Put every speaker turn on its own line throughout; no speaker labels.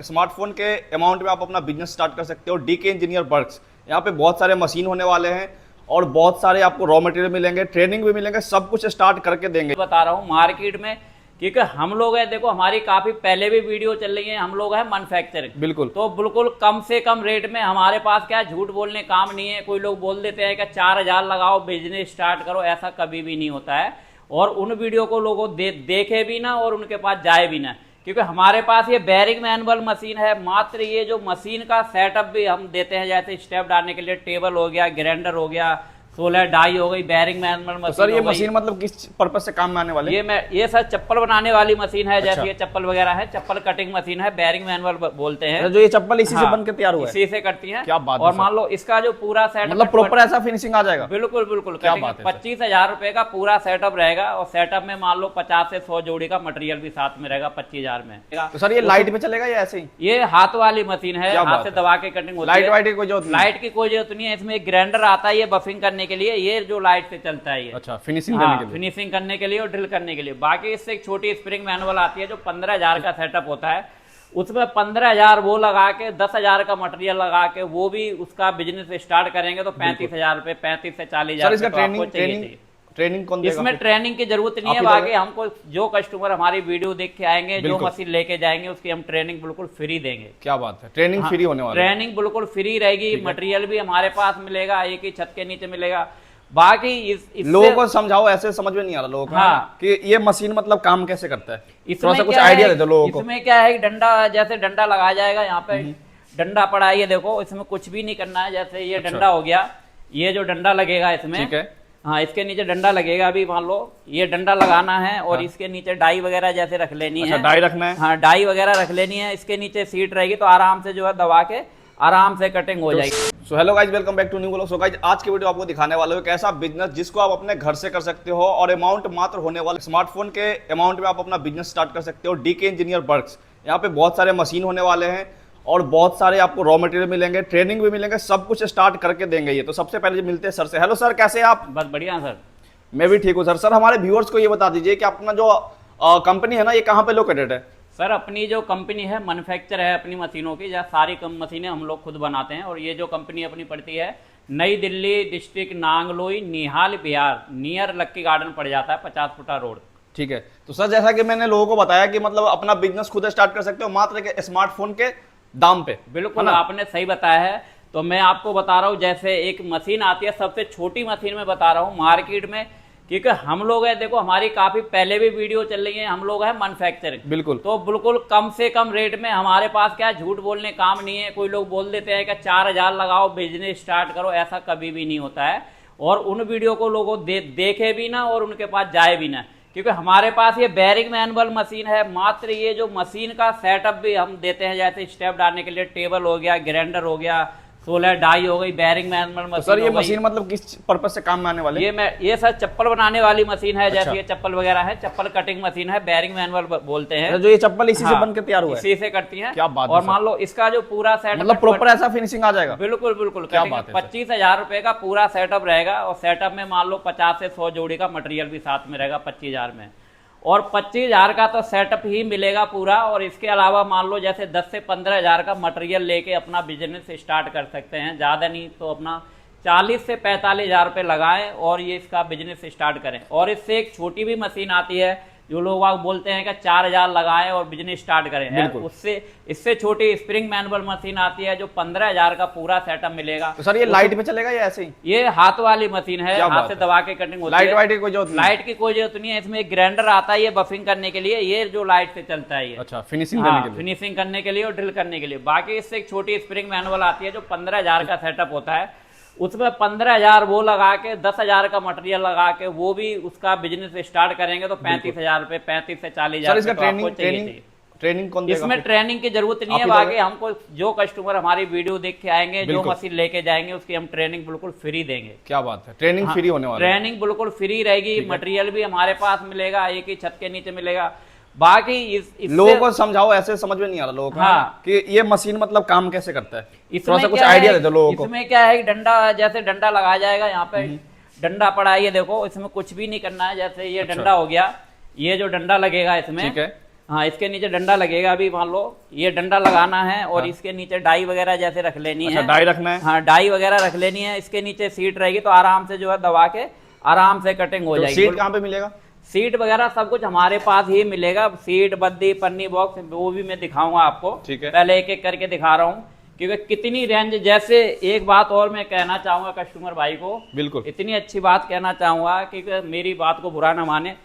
Smartphone के amount में आप अपना बिजनेस स्टार्ट कर सकते हो। डीके इंजीनियर वर्क्स, यहाँ पे बहुत सारे मशीन होने वाले हैं और बहुत सारे आपको रॉ मटेरियल मिलेंगे, ट्रेनिंग भी मिलेंगे, सब कुछ स्टार्ट करके देंगे।
बता रहा हूँ मार्केट में, क्योंकि हम लोग है, देखो हमारी काफी पहले भी वीडियो चल रही है, हम लोग है मैन्युफैक्चरिंग,
बिल्कुल।
तो बिल्कुल कम से कम रेट में हमारे पास क्या झूठ बोलने काम नहीं है। कोई लोग बोल देते हैं कि 4,000 लगाओ बिजनेस स्टार्ट करो, ऐसा कभी भी नहीं होता है। और उन वीडियो को लोगों देखे भी ना और उनके पास जाए भी ना, क्योंकि हमारे पास ये बेरिंग मैनुअल मशीन है। मात्र ये जो मशीन का सेटअप भी हम देते हैं, जैसे स्टेप डालने के लिए टेबल हो गया, ग्राइंडर हो गया, 16 डाई हो गई, बेरिंग मैनुअल मशीन।
सर ये मशीन मतलब किस पर्पज से काम में आने वाले?
ये सर चप्पल बनाने वाली मशीन है।
अच्छा।
जैसे ये चप्पल वगैरह है, चप्पल कटिंग मशीन है, बेरिंग मैनुअल बोलते हैं।
जो ये चप्पल इसी से
हाँ,
बन के तैयार हुआ है?
इसी से करती है।
क्या बात है
और
सर।
मान लो इसका जो पूरा सेटअप
मतलब प्रॉपर ऐसा फिनिशिंग आ जाएगा?
बिल्कुल बिल्कुल।
क्या बात है सर।
25,000 रुपए का पूरा सेटअप रहेगा और सेटअप में मान लो 50 से 100 जोड़ी का मटेरियल भी साथ में रहेगा 25,000 में।
तो सर ये लाइट पे चलेगा या ऐसे ही?
ये हाथ वाली मशीन है,
क्या
हाथ
बात
से
है।
दबा के कटिंग होती
लाइट
है।
वाइट की कोई जरूरत नहीं?
लाइट की कोई जरूरत नहीं है। इसमें एक ग्राइंडर आता है ये बफिंग करने के लिए, ये जो लाइट से चलता है ये।
अच्छा, फिनिशिंग देने के लिए?
फिनिशिंग करने के लिए और ड्रिल करने के लिए। बाकी इससे एक छोटी स्प्रिंग मैनुअल आती है जो 15,000 का सेटअप होता है। उसमें 15,000 वो लगा के 10,000 का मटेरियल लगा के वो भी उसका बिजनेस स्टार्ट करेंगे तो 35,000 रुपए, 35 से 40,000
इसका ट्रेनिंग कौन देगा?
इसमें ट्रेनिंग की जरूरत नहीं है। बाकी हमको जो कस्टमर हमारी वीडियो देख के आएंगे, जो मशीन लेके जाएंगे, उसकी हम ट्रेनिंग बिल्कुल फ्री देंगे।
क्या बात है, ट्रेनिंग फ्री होने वाली है?
ट्रेनिंग बिल्कुल फ्री रहेगी, मटेरियल भी हमारे पास मिलेगा, एक ही छत के नीचे मिलेगा। बाकी
लोगों को समझाओ, ऐसे समझ में नहीं आ रहा लोगों को।
हाँ।
कि ये मशीन मतलब काम कैसे करता है, थोड़ा सा कुछ
क्या
आइडिया
है,
दे दो लोगों को।
इसमें क्या है, डंडा जैसे डंडा लगाया जाएगा, यहाँ पे डंडा पड़ा है, ये देखो, इसमें कुछ भी नहीं करना है। जैसे ये डंडा हो गया, ये जो डंडा लगेगा इसमें,
ठीक है।
हाँ, इसके नीचे डंडा लगेगा। अभी मान लो ये डंडा लगाना है और
हाँ।
इसके नीचे डाई वगैरह जैसे रख लेनी
अच्छा,
है।
डाई रखना है?
हाँ, डाई वगैरह रख लेनी है। इसके नीचे सीट रहेगी तो आराम से जो है दबा के आराम से कटिंग हो जाएगी।
So hello guys, welcome back to new vlog. So guys, आज की वीडियो आपको दिखाने वाला हूँ एक ऐसा बिजनेस जिसको आप अपने घर से कर सकते हो और अमाउंट मात्र होने वाले स्मार्टफोन के अमाउंट में आप अपना बिजनेस स्टार्ट कर सकते हो। डीके इंजीनियर वर्क्स, यहाँ पे बहुत सारे मशीन होने वाले हैं और बहुत सारे आपको रॉ मटेरियल मिलेंगे, ट्रेनिंग भी मिलेंगे, सब कुछ स्टार्ट करके देंगे ये। तो सबसे पहले मिलते हैं सर से। हेलो सर, कैसे हैं आप?
बस बढ़िया सर।
मैं भी ठीक हूँ सर। सर हमारे व्यूअर्स को ये बता दीजिए कि अपना जो कंपनी है ना, ये कहाँ पे लोकेटेड है?
सर अपनी जो कंपनी है, मैन्युफैक्चर है अपनी मशीनों की, जहाँ सारी कम मशीनें हम लोग खुद बनाते हैं। और ये जो कंपनी अपनी पड़ती है नई दिल्ली डिस्ट्रिक्ट, नांगलोई, निहाल, बिहार, नियर लक्की गार्डन पड़ जाता है, 50 फुटा रोड।
ठीक है। तो सर जैसा कि मैंने लोगों को बताया कि मतलब अपना बिजनेस खुद स्टार्ट कर सकते हो मात्र के स्मार्टफोन के दाम पे।
बिल्कुल आपने सही बताया है। तो मैं आपको बता रहा हूँ, जैसे एक मशीन आती है, सबसे छोटी मशीन में बता रहा हूँ मार्केट में, क्योंकि हम लोग है, देखो हमारी काफी पहले भी वीडियो चल रही है, हम लोग है मैन्युफैक्चरिंग,
बिल्कुल।
तो बिल्कुल कम से कम रेट में हमारे पास क्या झूठ बोलने काम नहीं है। कोई लोग बोल देते हैं कि 4,000 लगाओ बिजनेस स्टार्ट करो, ऐसा कभी भी नहीं होता है। और उन वीडियो को लोगों देखे भी ना और उनके पास जाए भी ना, क्योंकि हमारे पास ये बेरिंग मैनुअल मशीन है। मात्र ये जो मशीन का सेटअप भी हम देते हैं, जैसे स्टेप डालने के लिए टेबल हो गया, ग्राइंडर हो गया, 16 डाई हो गई, बेरिंग मैनुअल मशीन।
सर ये मशीन मतलब किस पर्पज से काम में आने वाले?
ये सर चप्पल बनाने वाली मशीन है।
अच्छा।
जैसे ये चप्पल वगैरह है, चप्पल कटिंग मशीन है, बेरिंग मैनुअल बोलते हैं।
जो ये चप्पल इसी से बन के तैयार हुआ है?
इसी से करती है।
क्या बात है
और
सर।
मान लो इसका जो पूरा सेट
मतलब प्रॉपर ऐसा फिनिशिंग आ जाएगा?
बिल्कुल बिल्कुल।
क्या बात है सर।
25,000 रुपए का पूरा सेटअप रहेगा और सेटअप में मान लो 50 से 100 जोड़ी का मटेरियल भी साथ में रहेगा 25,000 में। और 25,000 का तो सेटअप ही मिलेगा पूरा। और इसके अलावा मान लो जैसे 10 से 15,000 का मटेरियल लेके अपना बिजनेस स्टार्ट कर सकते हैं। ज़्यादा नहीं तो अपना 40 से 45,000 रुपये लगाएं और ये इसका बिजनेस स्टार्ट करें। और इससे एक छोटी भी मशीन आती है, जो लोग आप बोलते हैं कि 4,000 लगाएं और बिजनेस स्टार्ट करें, उससे इससे छोटी स्प्रिंग मैनुअल मशीन आती है जो 15,000 का पूरा सेटअप मिलेगा।
तो सर ये लाइट पे चलेगा या ऐसे ही?
ये हाथ वाली मशीन है, हाथ से दबा के कटिंग होती है।
लाइट वाइट की कोई जरूरत नहीं?
लाइट की कोई जरूरत नहीं है। इसमें एक ग्राइंडर आता है ये बफिंग करने के लिए, ये जो लाइट से चलता है ये।
अच्छा, फिनिशिंग देने के लिए?
फिनिशिंग करने के लिए और ड्रिल करने के लिए। बाकी इससे एक छोटी स्प्रिंग मैनुअल आती है जो 15,000 का सेटअप होता है। उसमें 15,000 वो लगा के 10,000 का मटेरियल लगा के वो भी उसका बिजनेस स्टार्ट करेंगे तो 35,000 रुपए, 35 से 40,000
इसका ट्रेनिंग कौन देगा?
इसमें ट्रेनिंग की जरूरत नहीं है। बाकी हमको जो कस्टमर हमारी वीडियो देख के आएंगे, जो मशीन लेके जाएंगे, उसकी हम ट्रेनिंग बिल्कुल फ्री देंगे।
क्या बात है, ट्रेनिंग फ्री होने वाली है?
ट्रेनिंग बिल्कुल फ्री रहेगी, मटेरियल भी हमारे पास मिलेगा, एक ही छत के नीचे मिलेगा। बाकी
लोगों को समझाओ, ऐसे समझ में नहीं आ रहा लोगों को।
हाँ।
कि ये मशीन मतलब काम कैसे करता है, थोड़ा सा
इसमें
कुछ
क्या
आइडिया
है,
दे दो लोगों को।
इसमें क्या है, डंडा जैसे डंडा लगाया जाएगा, यहाँ पे डंडा पड़ा है, ये देखो, इसमें कुछ भी नहीं करना है। जैसे ये
अच्छा।
डंडा हो गया, ये जो डंडा लगेगा इसमें,
ठीक है।
हाँ, इसके नीचे डंडा लगेगा। अभी मान लो ये डंडा लगाना है और इसके नीचे डाई वगैरह जैसे रख लेनी है।
डाई रखना है।
हाँ, डाई वगैरह रख लेनी है। इसके नीचे सीट रहेगी तो आराम से जो है दबा के आराम से कटिंग हो जाएगी।
सीट कहाँ पे मिलेगा?
सीट वगैरह सब कुछ हमारे पास ही मिलेगा। सीट, बद्दी, पन्नी बॉक्स वो भी मैं दिखाऊंगा आपको।
ठीक है।
पहले एक एक करके दिखा रहा हूँ क्योंकि कितनी रेंज। जैसे एक बात और मैं कहना चाहूंगा कस्टमर भाई को,
बिल्कुल
इतनी अच्छी बात कहना चाहूंगा कि मेरी बात को बुरा ना माने।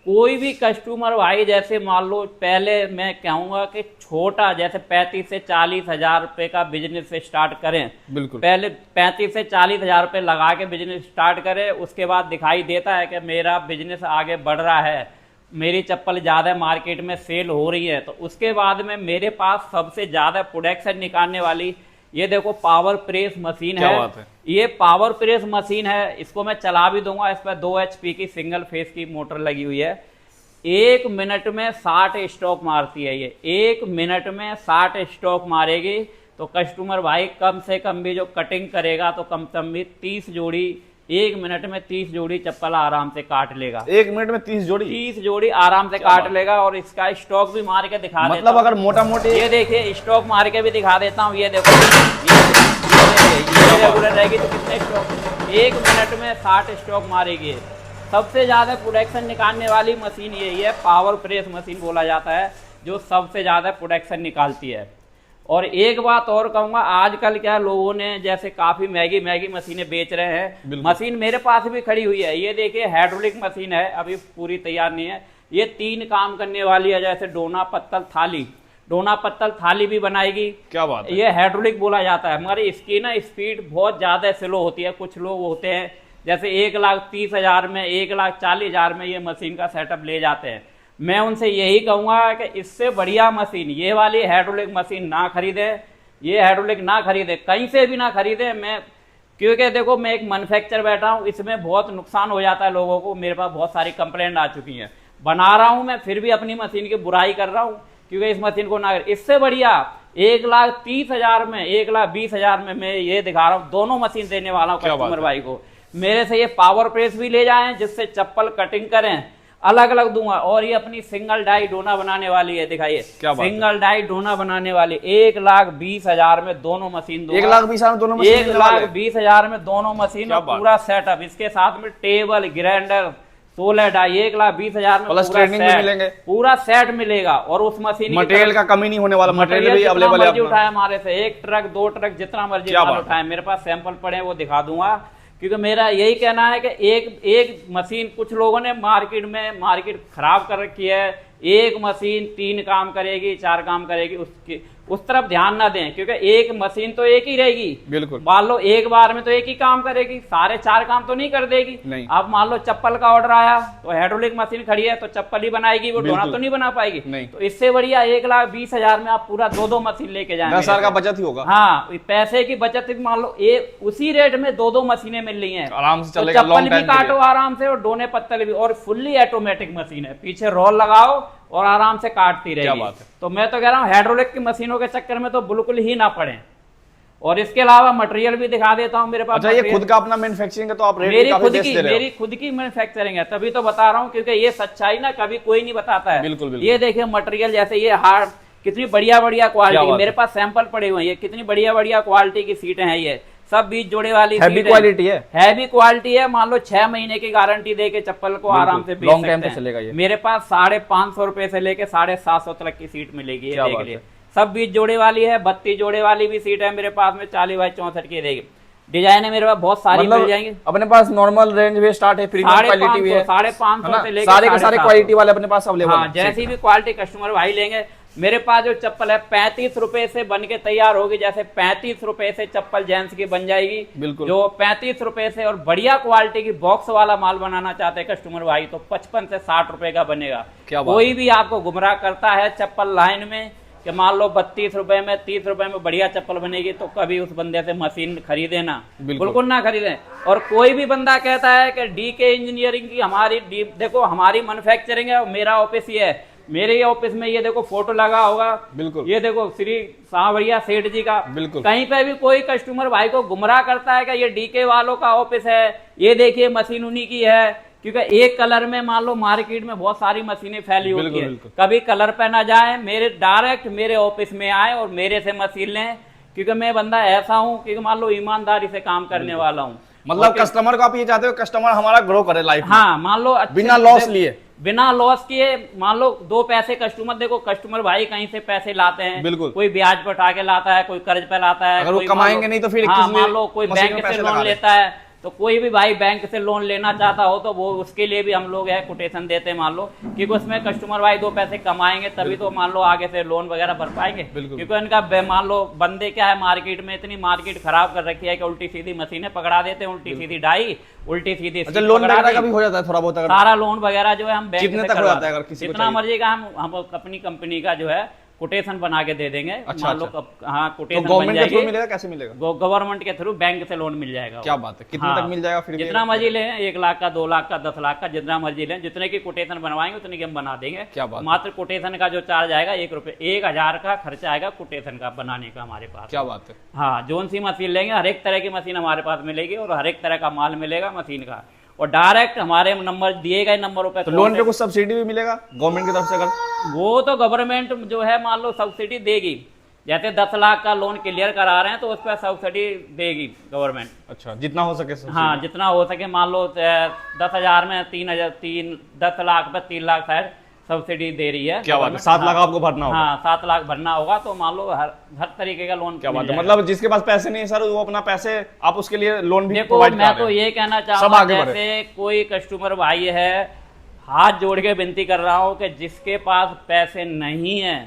कोई भी कस्टमर भाई जैसे मान लो, पहले मैं कहूंगा कि छोटा जैसे 35 से 40 हजार रुपए का बिजनेस से स्टार्ट करें।
बिल्कुल।
पहले 35 से 40 हजार रुपए लगा के बिजनेस स्टार्ट करें, उसके बाद दिखाई देता है कि मेरा बिजनेस आगे बढ़ रहा है, मेरी चप्पल ज़्यादा मार्केट में सेल हो रही है, तो उसके बाद में मेरे पास सबसे ज़्यादा प्रोडक्शन निकालने वाली ये देखो पावर प्रेस मशीन
क्या
है।
बात है।
ये पावर प्रेस मशीन है, इसको मैं चला भी दूंगा। इस पर 2 HP की सिंगल फेस की मोटर लगी हुई है। 1 मिनट में 60 स्ट्रोक मारती है ये। 1 मिनट में 60 स्ट्रोक मारेगी तो कस्टमर भाई कम से कम भी जो कटिंग करेगा तो कम से कम भी 30 जोड़ी, 1 मिनट में 30 जोड़ी चप्पल आराम से काट लेगा।
1 मिनट में 30 जोड़ी?
30 जोड़ी आराम से काट लेगा। और इसका स्टॉक भी मार के दिखा देता हूं।
मतलब अगर मोटा मोटी,
ये देखिए स्टॉक मार के भी दिखा देता हूँ। ये देखो ये रेगुलर रहेगी तो कितने स्टॉक, 1 मिनट में 60 स्टॉक मारेगी। सबसे ज्यादा प्रोडक्शन निकालने वाली मशीन यही है, पावर प्रेस मशीन बोला जाता है, जो सबसे ज्यादा प्रोडक्शन निकालती है। और एक बात और कहूंगा, आजकल क्या लोगों ने जैसे काफी महंगी मशीनें बेच रहे हैं। मशीन मेरे पास भी खड़ी हुई है। ये देखिए हाइड्रोलिक मशीन है, अभी पूरी तैयार नहीं है। ये 3 काम करने वाली है, जैसे डोना, पत्तल, थाली। डोना, पत्तल, थाली भी बनाएगी।
क्या बात है।
ये हाइड्रोलिक बोला जाता है। हमारी इसकी ना स्पीड बहुत ज्यादा स्लो होती है। कुछ लोग होते हैं जैसे 1,30,000 में, 1,40,000 में ये मशीन का सेटअप ले जाते हैं। मैं उनसे यही कहूंगा कि इससे बढ़िया मशीन ये वाली हाइड्रोलिक मशीन ना खरीदे। ये हाइड्रोलिक ना खरीदे, कहीं से भी ना खरीदे। मैं क्योंकि देखो मैं एक मैन्युफैक्चर बैठा हूं, इसमें बहुत नुकसान हो जाता है लोगों को। मेरे पास बहुत सारी कंप्लेंट आ चुकी हैं। बना रहा हूं मैं, फिर भी अपनी मशीन की बुराई कर रहा हूं क्योंकि इस मशीन को ना। इससे बढ़िया 1,30,000 में, 1,20,000 में मैं ये दिखा रहा हूँ। दोनों मशीन देने वाला हूँ कस्टमर भाई को। मेरे से ये पावर प्रेस भी ले जाएं, जिससे चप्पल कटिंग करें, अलग अलग दूंगा। और ये अपनी सिंगल डाई डोना बनाने वाली है, दिखाइए सिंगल डाई डोना बनाने वाली। 1,20,000 में दोनों मशीन दूंगा।
1,20,000 में दोनों मशीन?
1,20,000 में दोनों मशीन और पूरा सेटअप। इसके साथ में टेबल, ग्राइंडर, 16 डाई। 1,20,000 में
प्लस ट्रेनिंग भी मिलेंगे,
पूरा सेट मिलेगा। और उस मशीन
मटेरियल का कमी नहीं होने वाला। मटेरियल भी अवेलेबल है।
उठाए हमारे से 1 ट्रक 2 ट्रक जितना मर्जी उठाए, मेरे पास सैंपल पड़े वो दिखा दूंगा। क्योंकि मेरा यही कहना है कि एक मशीन, कुछ लोगों ने मार्केट खराब कर रखी है। एक मशीन 3 काम करेगी, 4 काम करेगी, उसकी उस तरफ ध्यान ना दें। क्योंकि एक मशीन तो एक ही रहेगी।
बिल्कुल।
मान लो एक बार में तो एक ही काम करेगी, सारे 4 काम तो नहीं कर देगी।
नहीं।
अब मान लो चप्पल का ऑर्डर आया तो हाइड्रोलिक मशीन खड़ी है तो चप्पल ही बनाएगी, वो डोना तो नहीं बना पाएगी।
नहीं।
तो इससे बढ़िया 1,20,000 में आप पूरा 2 मशीन लेके जाएंगे।
10,000 का बचत ही होगा।
हाँ, पैसे की बचत। मान लो उसी रेट में 2 मशीनें मिल रही हैं,
आराम से
तो
चलेगा।
चप्पल भी काटो आराम से और डोने पत्तल भी। और फुल्ली ऑटोमेटिक मशीन है, पीछे रोल लगाओ और आराम से काटती रहेगी।
क्या बात है।
तो मैं तो कह रहा हूँ हाइड्रोलिक की मशीनों के चक्कर में तो बिल्कुल ही ना पड़े। और इसके अलावा मटेरियल भी दिखा देता हूँ मेरे पास।
अच्छा, ये खुद का अपना मैन्युफैक्चरिंग है तो आप रेट
मेरी
काफी बेस्ट दे रहे हो।
मेरी खुद की मैन्युफैक्चरिंग है, तभी तो बता रहा हूँ। क्योंकि ये सच्चाई ना कभी कोई नहीं बताता है।
बिल्कुल बिल्कुल।
ये देखिए मटेरियल, जैसे ये हार्ड, कितनी बढ़िया क्वालिटी। मेरे पास सैंपल पड़े हुए हैं। ये कितनी बढ़िया क्वालिटी की सीटें हैं। ये सब 20 जोड़े वाली
हैवी क्वालिटी है।
हैवी क्वालिटी है। मान लो 6 महीने की गारंटी देके चप्पल को आराम से बेच सकते हैं।
चलेगा ये।
मेरे पास 550 रुपए से लेके 750 तक की सीट मिलेगी। ये देख लिए, सब 20 जोड़े वाली है। 32 जोड़े वाली भी सीट है मेरे पास में, 40x64 की रहेगी। डिजाइन है मेरे पास बहुत सारी मिल जाएंगी।
अपने पास नॉर्मल रेंज भी स्टार्ट है, प्रीमियम क्वालिटी भी है।
550 से लेकर
सारे के सारे क्वालिटी वाले अपने पास अवेलेबल है।
जैसी भी क्वालिटी कस्टमर भाई लेंगे। मेरे पास जो चप्पल है 35 रुपए से बन के तैयार होगी। जैसे 35 रुपए से चप्पल जेंट्स की बन जाएगी।
बिल्कुल।
जो 35 रुपए से और बढ़िया क्वालिटी की बॉक्स वाला माल बनाना चाहते हैं कस्टमर भाई, तो 55 से 60 रुपए का बनेगा। कोई भी आपको गुमराह करता है चप्पल लाइन में कि मान लो 32 रुपए में, 30 रुपए में बढ़िया चप्पल बनेगी, तो कभी उस बंदे से मशीन खरीदे ना, बिल्कुल ना खरीदें। और कोई भी बंदा कहता है कि डीके इंजीनियरिंग की हमारी देखो हमारी मैन्युफैक्चरिंग है और मेरा ऑफिस ही है। मेरे ऑफिस में ये देखो फोटो लगा होगा। बिल्कुल। ये देखो श्री सांवरिया सेठ जी का। बिल्कुल। कहीं पे भी कोई कस्टमर भाई को गुमराह करता है कि ये डीके वालों का ऑफिस है, ये देखिए मशीन उन्हीं की है, क्योंकि एक कलर में मान लो मार्केट में बहुत सारी मशीनें फैली होती
बिल्कुल,
है,
बिल्कुल।
कभी कलर पे ना जाए, मेरे डायरेक्ट मेरे ऑफिस में आए और मेरे से मशीन लें, क्योंकि मैं बंदा ऐसा हूँ कि मान लो ईमानदारी से काम करने वाला हूँ।
मतलब कस्टमर को आप ये चाहते हो कस्टमर हमारा ग्रो करे लाइफ में,
हाँ, मान लो
बिना लॉस लिए,
बिना लॉस किए। मान लो 2 पैसे कस्टमर, देखो कस्टमर भाई कहीं से पैसे लाते हैं,
बिल्कुल।
कोई ब्याज पर उठा के लाता है, कोई कर्ज पे लाता है,
अगर वो
कोई मान
कमाएंगे
लो-
नहीं तो फिर
हाँ,
किस लिए
मान लो कोई
मशीन में
बैंक से
पैसे
लोन
लगा रहे?
लेता है, तो कोई भी भाई बैंक से लोन लेना चाहता हो तो वो उसके लिए भी हम लोग है कोटेशन देते हैं, मान लो, क्योंकि उसमें कस्टमर भाई 2 पैसे कमाएंगे तभी तो मान लो आगे से लोन वगैरह भर पाएंगे।
बिल्कुल।
क्योंकि इनका मान लो बंदे क्या है, मार्केट में इतनी मार्केट खराब कर रखी है कि उल्टी सीधी मशीनें पकड़ा देते हैं, उल्टी सीधी डाई, उल्टी सीधी
अच्छा,
सीट
लोन
पकड़ा
वगैरह
दी।
का भी हो जाता है थोड़ा बहुत अगर
सारा लोन वगैरह जो है हम बैंक
कितने
से
तक हो
करवा
जाता है
दें।
अगर किसी को
जितना
चाहिए?
मर्जी का हम अपनी कंपनी का जो है कोटेशन बना के दे देंगे।
अच्छा,
मान लो
अच्छा।
हाँ,
तो
कोटेशन बन
गवर्नमेंट के थ्रू
जाएगी,
मिलेगा, कैसे मिलेगा?
गवर्नमेंट के थ्रू बैंक से लोन मिल जाएगा।
क्या बात है, कितने
हाँ,
तक मिल जाएगा? फिर भी
जितना मर्जी लें, 1 लाख का, 2 लाख का, 10 लाख का, जितना मर्जी लें, जितने की कोटेशन बनवाएंगे उतने की हम बना देंगे।
क्या बात है।
मात्र कोटेशन का जो चार्ज आएगा 1 रुपये, 1000 का खर्चा आएगा कोटेशन का बनाने का हमारे पास।
क्या बात है।
हाँ, जोन सी मशीन लेंगे, हर एक तरह की मशीन हमारे पास मिलेगी और हर एक तरह का माल मिलेगा मशीन का, और डायरेक्ट हमारे नंबर दिए गए नंबरों पे
तो लोन पे कुछ सब्सिडी भी मिलेगा गवर्नमेंट की तरफ से अगर?
वो तो गवर्नमेंट जो है मान लो सब्सिडी देगी, जैसे 10 लाख का लोन क्लियर करा रहे हैं तो उस पर सब्सिडी देगी गवर्नमेंट।
अच्छा, जितना हो सके subsidy।
हाँ, जितना हो सके, मान लो 10,000 में 10 लाख पे 3 लाख शायद सब्सिडी दे रही है।
क्या बात है,
government।
7 लाख
हाँ,
आपको भरना होगा?
हाँ, 7 लाख भरना होगा, तो मान लो हर तरीके का लोन।
क्या बात
मिल
है,
जाएगा।
मतलब जिसके पास पैसे नहीं है सर वो अपना पैसे आप उसके लिए लोन भी
देखो,
प्रोवाइड
मैं
कर
तो
रहे हैं।
ये कहना
सब
चाहूंगा,
आगे बढ़े।
जैसे कोई कस्टमर भाई है, हाथ जोड़ के विनती कर रहा हूँ कि जिसके पास पैसे नहीं है,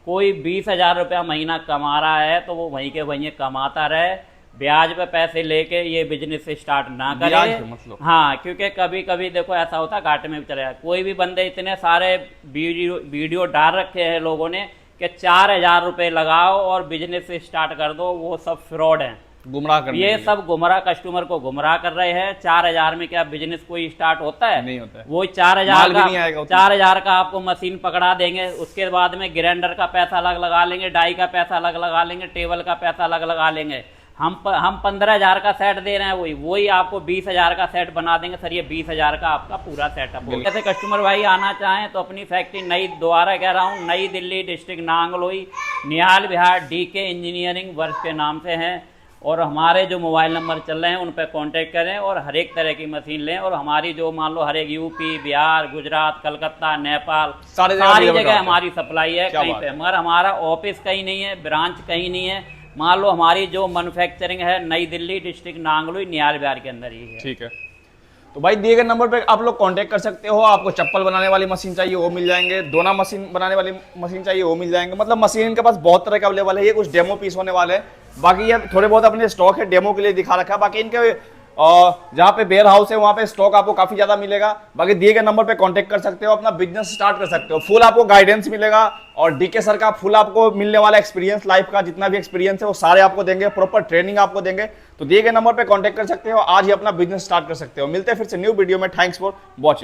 कोई 20,000 रुपया महीना कमा रहा है तो वो वहीं के वहीं कमाता रहे, ब्याज पे पैसे लेके ये बिजनेस स्टार्ट ना
ब्याज
करे।
पे मतलब?
हाँ, क्योंकि कभी कभी देखो ऐसा होता है घाटे में भी चले जाए। कोई भी बंदे इतने सारे वीडियो डाल रखे हैं लोगों ने कि 4,000 रुपये लगाओ और बिजनेस स्टार्ट कर दो, वो सब फ्रॉड है।
गुमराह करने
ये
के लिए।
सब गुमराह, कस्टमर को गुमराह कर रहे हैं। 4,000 में क्या बिजनेस कोई स्टार्ट होता है?
नहीं होता है।
वो 4,000
माल भी
का,
नहीं आएगा उतना।
4,000 का आपको मशीन पकड़ा देंगे, उसके बाद में ग्राइंडर का पैसा अलग लगा लेंगे, डाई का पैसा अलग लगा लेंगे, टेबल का पैसा अलग लगा लेंगे। हम 15,000 का सेट दे रहे हैं, वही आपको 20,000 का सेट बना देंगे। सर, ये 20,000 का आपका पूरा सेटअप हो। जैसे कस्टमर भाई आना चाहें तो अपनी फैक्ट्री नई, दोबारा कह रहा हूँ, नई दिल्ली डिस्ट्रिक्ट नांगलोई, निहाल विहार, DK इंजीनियरिंग वर्क के नाम से हैं। और हमारे जो मोबाइल नंबर चल रहे हैं उन पर कॉन्टेक्ट करें और हर एक तरह की मशीन लें। और हमारी जो मान लो हर एक UP, बिहार, गुजरात, कलकत्ता, नेपाल,
सारी
सारी
जगह
जगह हमारी सप्लाई है।
क्या
कहीं
बात
पे,
है।
मगर हमारा ऑफिस कहीं नहीं है, ब्रांच कहीं नहीं है। मान लो हमारी जो मैन्युफैक्चरिंग है नई दिल्ली डिस्ट्रिक्ट नांगलोई, निहाल विहार के अंदर ही है।
ठीक है, तो भाई दिए गए नंबर पे आप लोग कांटेक्ट कर सकते हो। आपको चप्पल बनाने वाली मशीन चाहिए वो मिल जाएंगे, दोना मशीन बनाने वाली मशीन चाहिए वो मिल जाएंगे। मतलब मशीन इनके पास बहुत तरह के अवेलेबल है। ये कुछ डेमो पीस होने वाले हैं, बाकी ये थोड़े बहुत अपने स्टॉक है, डेमो के लिए दिखा रखा है। बाकी इनके जहाँ पे वेयर हाउस है वहाँ पे स्टॉक आपको काफी ज्यादा मिलेगा। बाकी दिए गए नंबर पे कांटेक्ट कर सकते हो, अपना बिजनेस स्टार्ट कर सकते हो। फुल आपको गाइडेंस मिलेगा और DK सर का फुल आपको मिलने वाला एक्सपीरियंस, लाइफ का जितना भी एक्सपीरियंस है वो सारे आपको देंगे, प्रॉपर ट्रेनिंग आपको देंगे। तो दिए गए नंबर पे कांटेक्ट कर सकते हो, आज ही अपना बिजनेस स्टार्ट कर सकते हो। मिलते हैं फिर से न्यू वीडियो में। Thanks for watching.